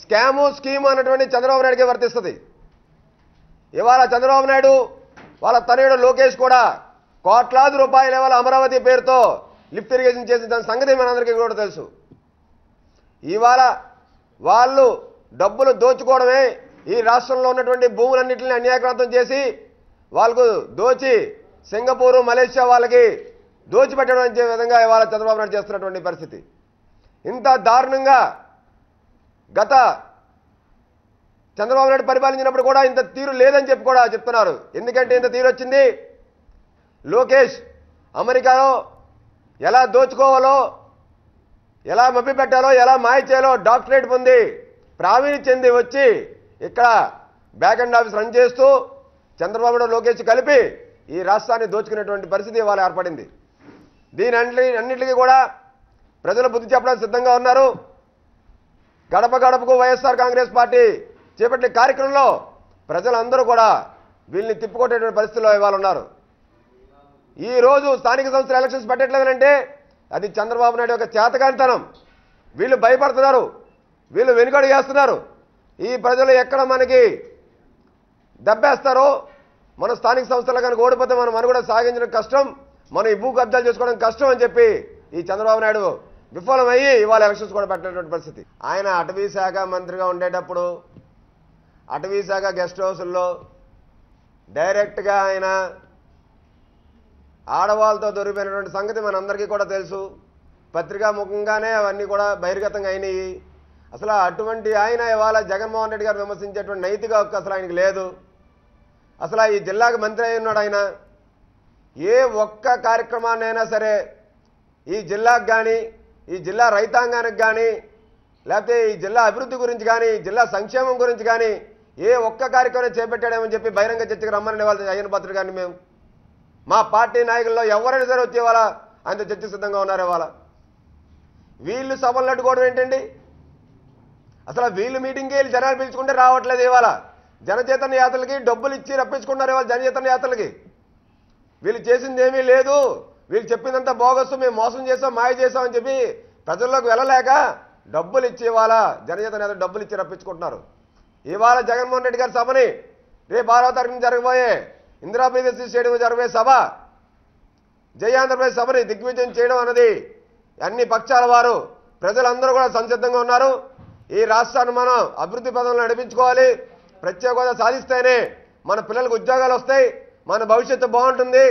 Scam scheme అన్నటువంటి చంద్రబాబు నాయుడుకి వర్తిస్తుంది. ఇవాళ చంద్రబాబు నాయుడు వాళ్ళ తనయుడు లోకేష్ కూడా కోట్లాది రూపాయల ఇవాళ అమరావతి పేరుతో లిఫ్ట్ ఇరిగేషన్ చేసిన దాని సంగతి మనందరికీ కూడా తెలుసు. ఇవాళ వాళ్ళు డబ్బులు దోచుకోవడమే ఈ రాష్ట్రంలో ఉన్నటువంటి భూములన్నింటినీ అన్యాక్రాంతం చేసి వాళ్ళకు దోచి సింగపూరు మలేషియా వాళ్ళకి దోచిపెట్టడం విధంగా ఇవాళ చంద్రబాబు నాయుడు చేస్తున్నటువంటి పరిస్థితి. ఇంత దారుణంగా గత చంద్రబాబు నాయుడు పరిపాలించినప్పుడు కూడా ఇంత తీరు లేదని చెప్పి కూడా చెప్తున్నారు. ఎందుకంటే ఇంత తీరు వచ్చింది, లోకేష్ అమెరికాలో ఎలా దోచుకోవాలో, ఎలా మభ్యపెట్టాలో, ఎలా మాయ చేయాలో డాక్టరేట్ పొంది ప్రావీణ్యం చెంది వచ్చి ఇక్కడ బ్యాక్ అండ్ ఆఫీస్ రన్ చేస్తూ చంద్రబాబు నాయుడు లోకేష్ కలిపి ఈ రాష్ట్రాన్ని దోచుకునేటువంటి పరిస్థితి ఇవాళ ఏర్పడింది. దీని అన్నింటికీ కూడా ప్రజలు బుద్ధి చెప్పడానికి సిద్ధంగా ఉన్నారు. గడప గడపకు వైఎస్ఆర్ కాంగ్రెస్ పార్టీ చేపట్టిన కార్యక్రమంలో ప్రజలందరూ కూడా వీళ్ళని తిప్పుకొట్టేటువంటి పరిస్థితుల్లో ఇవాళ ఉన్నారు. ఈ రోజు స్థానిక సంస్థల ఎలక్షన్స్ పెట్టట్లేదనంటే అది చంద్రబాబు నాయుడు యొక్క చేతకానితనం. వీళ్ళు భయపడుతున్నారు, వీళ్ళు వెనుకడుగు వేస్తున్నారు. ఈ ప్రజలు ఎక్కడ మనకి దెబ్బేస్తారో, మన స్థానిక సంస్థలు కనుక ఓడిపోతే మనం కూడా సాగించడం కష్టం, మనం ఈ భూ కబ్జాలు చేసుకోవడం కష్టం అని చెప్పి ఈ చంద్రబాబు నాయుడు విఫలమయ్యి ఇవాళ ఎలక్షన్స్ కూడా పెట్టినటువంటి పరిస్థితి. ఆయన అటవీ శాఖ మంత్రిగా ఉండేటప్పుడు అటవీ శాఖ గెస్ట్ హౌస్ల్లో డైరెక్ట్గా ఆయన ఆడవాళ్ళతో దొరికిపోయినటువంటి సంగతి మనందరికీ కూడా తెలుసు. పత్రికా ముఖంగానే అవన్నీ కూడా బహిర్గతంగా అయినాయి. అసలు అటువంటి ఆయన ఇవాళ జగన్మోహన్ రెడ్డి గారు విమర్శించేటువంటి నైతిక హక్కు అసలు ఆయనకి లేదు. అసలు ఈ జిల్లాకు మంత్రి అయి ఉన్నాడు ఆయన. ఏ ఒక్క కార్యక్రమాన్నైనా సరే ఈ జిల్లాకు కానీ, ఈ జిల్లా రైతాంగానికి కానీ, లేకపోతే ఈ జిల్లా అభివృద్ధి గురించి కానీ, జిల్లా సంక్షేమం గురించి కానీ ఏ ఒక్క కార్యక్రమం చేపట్టాడేమని చెప్పి బహిరంగ చర్చకు రమ్మని వాళ్ళు అయ్యన పత్రిక కానీ మేము మా పార్టీ నాయకుల్లో ఎవరైనా సరే వచ్చే వాళ్ళ ఆయనతో చర్చ సిద్ధంగా ఉన్నారు. ఇవాళ వీళ్ళు సభలు నట్టుకోవడం ఏంటండి? అసలు వీళ్ళు మీటింగ్కి వెళ్ళి జనాలు పిలుచుకుంటే రావట్లేదు. ఇవాళ జనచేతన యాత్రలకి డబ్బులు ఇచ్చి రప్పించుకున్నారు. ఇవాళ జనచేతన యాత్రలకి వీళ్ళు చేసింది ఏమీ లేదు, వీళ్ళు చెప్పిందంతా బోగస్సు, మేము మోసం చేసాం, మాయ చేసామని చెప్పి ప్రజల్లోకి వెళ్ళలేక డబ్బులు ఇచ్చి ఇవాళ జనచేతన యాత్ర డబ్బులు ఇచ్చి రప్పించుకుంటున్నారు. ఇవాళ జగన్మోహన్ రెడ్డి గారి సభని రేపు 6వ తారీఖున జరగబోయే ఇందిరా ప్రియదర్శిని స్టేడియంలో జరగబోయే సభ, జై ఆంధ్రప్రదేశ్ సభని దిగ్విజయం చేయడం అన్నది అన్ని పక్షాల వారు ప్రజలందరూ కూడా సంసిద్ధంగా ఉన్నారు. ఈ రాష్ట్రాన్ని మనం అభివృద్ధి పదంలో నడిపించుకోవాలి. ప్రత్యేక హోదా సాధిస్తేనే మన పిల్లలకు ఉద్యోగాలు వస్తాయి, మన భవిష్యత్తు బాగుంటుంది,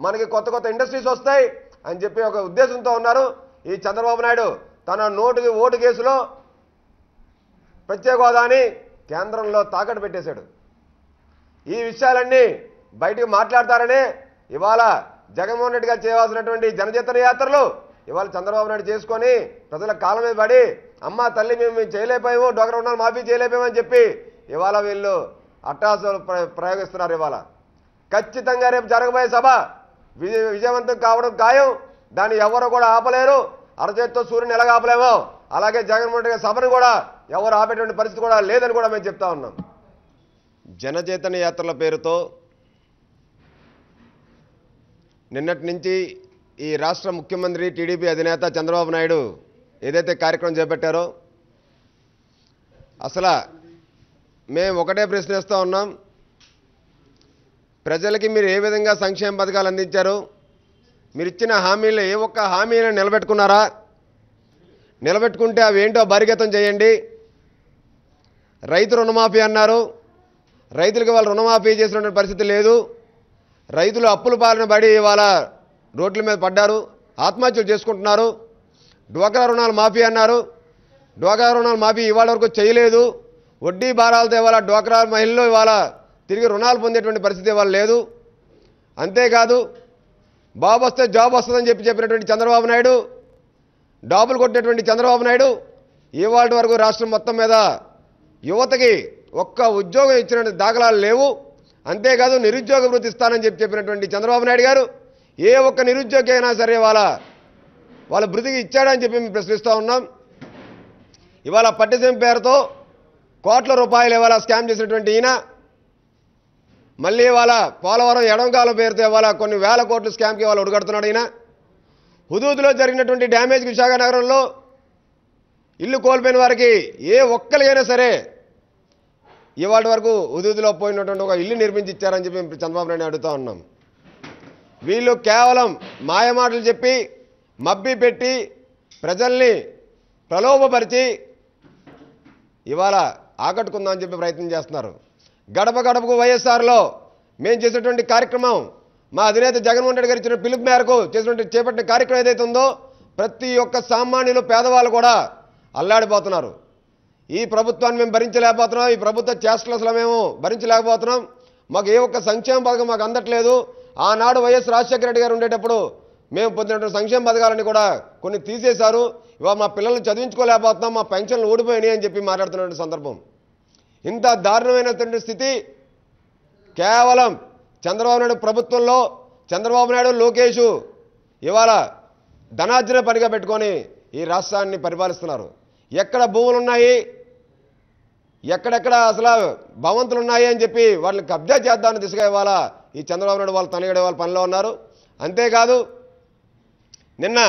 మనకి కొత్త కొత్త ఇండస్ట్రీస్ వస్తాయి అని చెప్పి ఒక ఉద్దేశంతో ఉన్నారు. ఈ చంద్రబాబు నాయుడు తన నోటుకి ఓటు కేసులో ప్రత్యేక హోదాని కేంద్రంలో తాకట్టు పెట్టేశాడు. ఈ విషయాలన్నీ బయటకు మాట్లాడతారనే ఇవాళ జగన్మోహన్ రెడ్డి గారు చేయవలసినటువంటి జనచేతన యాత్రలు ఇవాళ చంద్రబాబు నాయుడు చేసుకొని ప్రజల కాలం మీద పడి అమ్మ తల్లి మేము చేయలేకపోయాము, డోక్రా రుణాలు మాఫీ చేయలేకపోయామని చెప్పి ఇవాళ వీళ్ళు అట్టాసాలు ప్రయోగిస్తున్నారు. ఇవాళ ఖచ్చితంగా రేపు జరగబోయే సభ విజయవంతం కావడం ఖాయం. దాన్ని ఎవరు కూడా ఆపలేరు. అరచేత్తో సూర్యుని ఎలాగ ఆపలేమో అలాగే జగన్మోహన్ రెడ్డి గారి సభను కూడా ఎవరు ఆపేటువంటి పరిస్థితి కూడా లేదని కూడా మేము చెప్తా ఉన్నాం. జనచేతన యాత్రల పేరుతో నిన్నటి నుంచి ఈ రాష్ట్ర ముఖ్యమంత్రి టీడీపీ అధినేత చంద్రబాబు నాయుడు ఏదైతే కార్యక్రమం చేపట్టారో అసలు మేము ఒకటే ప్రశ్నిస్తూ ఉన్నాం. ప్రజలకి మీరు ఏ విధంగా సంక్షేమ పథకాలు అందించారు? మీరు ఇచ్చిన హామీలు ఏ ఒక్క హామీని నిలబెట్టుకున్నారా? నిలబెట్టుకుంటే అవి ఏంటో బహిర్గతం చేయండి. రైతు రుణమాఫీ అన్నారు, రైతులకు వాళ్ళు రుణమాఫీ చేసినటువంటి పరిస్థితి లేదు. రైతులు అప్పుల పాలన పడి ఇవాళ రోడ్ల మీద పడ్డారు, ఆత్మహత్యలు చేసుకుంటున్నారు. డ్వాక్రా రుణాలు మాఫీ అన్నారు, డ్వాక్రా రుణాలు మాఫీ ఇవాళ వరకు చేయలేదు. వడ్డీ భారాలతో ఇవాళ డ్వాక్రా మహిళలు ఇవాళ తిరిగి రుణాలు పొందేటువంటి పరిస్థితి ఇవాళ లేదు. అంతేకాదు బాబు వస్తే జాబ్ వస్తుందని చెప్పినటువంటి చంద్రబాబు నాయుడు, డాబులు కొట్టినటువంటి చంద్రబాబు నాయుడు ఇవాళ వరకు రాష్ట్రం మొత్తం మీద యువతకి ఒక్క ఉద్యోగం ఇచ్చిన దాఖలాలు లేవు. అంతేకాదు నిరుద్యోగ వృత్తి ఇస్తానని చెప్పినటువంటి చంద్రబాబు నాయుడు గారు ఏ ఒక్క నిరుద్యోగి అయినా సరే వాళ్ళ వృత్తికి ఇచ్చాడని చెప్పి మేము ప్రశ్నిస్తూ ఉన్నాం. ఇవాళ పట్టిసీమ పేరుతో కోట్ల రూపాయలు ఇవాళ స్కామ్ చేసినటువంటి ఈయన మళ్ళీ ఇవాళ పోలవరం ఎడంకాలం పేరుతో ఇవాళ కొన్ని వేల కోట్లు స్కామ్కి ఇవాళ ఉడగడుతున్నాడు. ఈయన హుదూదులో జరిగినటువంటి డ్యామేజ్ విశాఖ నగరంలో ఇల్లు కోల్పోయిన వారికి ఏ ఒక్కరికైనా సరే ఇవాటి వరకు ఉదుదిలో పోయినటువంటి ఒక ఇల్లు నిర్మించి ఇచ్చారని చెప్పి మేము చంద్రబాబు నాయుడు అడుగుతా ఉన్నాం. వీళ్ళు కేవలం మాయమాటలు చెప్పి మబ్బి పెట్టి ప్రజల్ని ప్రలోభపరిచి ఇవాళ ఆకట్టుకుందామని చెప్పి ప్రయత్నం చేస్తున్నారు. గడప గడపకు వైఎస్ఆర్లో మేము చేసినటువంటి కార్యక్రమం, మా అధినేత జగన్మోహన్ రెడ్డి గారు ఇచ్చిన పిలుపు మేరకు చేపట్టిన కార్యక్రమం ఏదైతే ఉందో ప్రతి ఒక్క సామాన్యులు పేదవాళ్ళు కూడా అల్లాడిపోతున్నారు. ఈ ప్రభుత్వాన్ని మేము భరించలేకపోతున్నాం, ఈ ప్రభుత్వ చేష్టలు అసలు మేము భరించలేకపోతున్నాం, మాకు ఏ ఒక్క సంక్షేమ పథకం మాకు అందట్లేదు. ఆనాడు వైఎస్ రాజశేఖర రెడ్డి గారు ఉండేటప్పుడు మేము పొందినటువంటి సంక్షేమ పథకాలని కూడా కొన్ని తీసేశారు. ఇవాళ మా పిల్లల్ని చదివించుకోలేకపోతున్నాం, మా పెన్షన్లు ఊడిపోయినాయి అని చెప్పి మాట్లాడుతున్న సందర్భం. ఇంత దారుణమైనటువంటి స్థితి కేవలం చంద్రబాబు నాయుడు ప్రభుత్వంలో చంద్రబాబు నాయుడు లోకేష్ ఇవాళ ధనార్జన పనిగా పెట్టుకొని ఈ రాష్ట్రాన్ని పరిపాలిస్తున్నారు. ఎక్కడ భూములు ఉన్నాయి, ఎక్కడెక్కడ అసలు భవంతులు ఉన్నాయి అని చెప్పి వాళ్ళని కబ్జా చేద్దామని దిశగా ఇవాళ ఈ చంద్రబాబు నాయుడు వాళ్ళు తనగడే వాళ్ళ పనిలో ఉన్నారు. అంతేకాదు నిన్న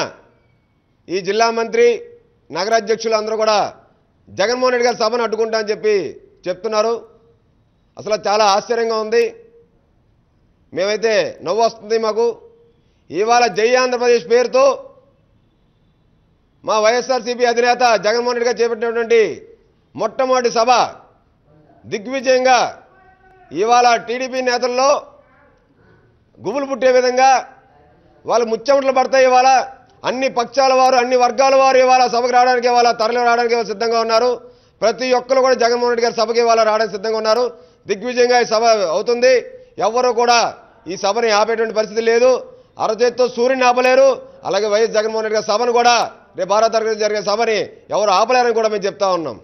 ఈ జిల్లా మంత్రి నగరాధ్యక్షులు అందరూ కూడా జగన్మోహన్ రెడ్డి గారి సభను అడ్డుకుంటా అని చెప్పి చెప్తున్నారు. అసలు చాలా ఆశ్చర్యంగా ఉంది. మేమైతే నవ్వు వస్తుంది మాకు. ఇవాళ జై ఆంధ్రప్రదేశ్ పేరుతో మా వైఎస్ఆర్సీపీ అధినేత జగన్మోహన్ రెడ్డి గారు చేపట్టినటువంటి మొట్టమొదటి సభ దిగ్విజయంగా ఇవాళ టీడీపీ నేతల్లో గుబులు పుట్టే విధంగా వాళ్ళు ముచ్చెమటలు పడతాయి. ఇవాళ అన్ని పక్షాల వారు అన్ని వర్గాల వారు ఇవాళ సభకు రావడానికి ఇవాళ తరలి రావడానికి సిద్ధంగా ఉన్నారు. ప్రతి ఒక్కరు కూడా జగన్మోహన్ రెడ్డి గారి సభకి ఇవాళ రావడానికి సిద్ధంగా ఉన్నారు. దిగ్విజయంగా ఈ సభ అవుతుంది. ఎవరు కూడా ఈ సభని ఆపేటువంటి పరిస్థితి లేదు. అరచేత్తో సూర్యుని ఆపలేరు. అలాగే వైఎస్ జగన్మోహన్ రెడ్డి గారి సభను కూడా రేపు 12వ తరగతి జరిగే సభని ఎవరు ఆపలేరని కూడా మేము చెప్తా ఉన్నాం.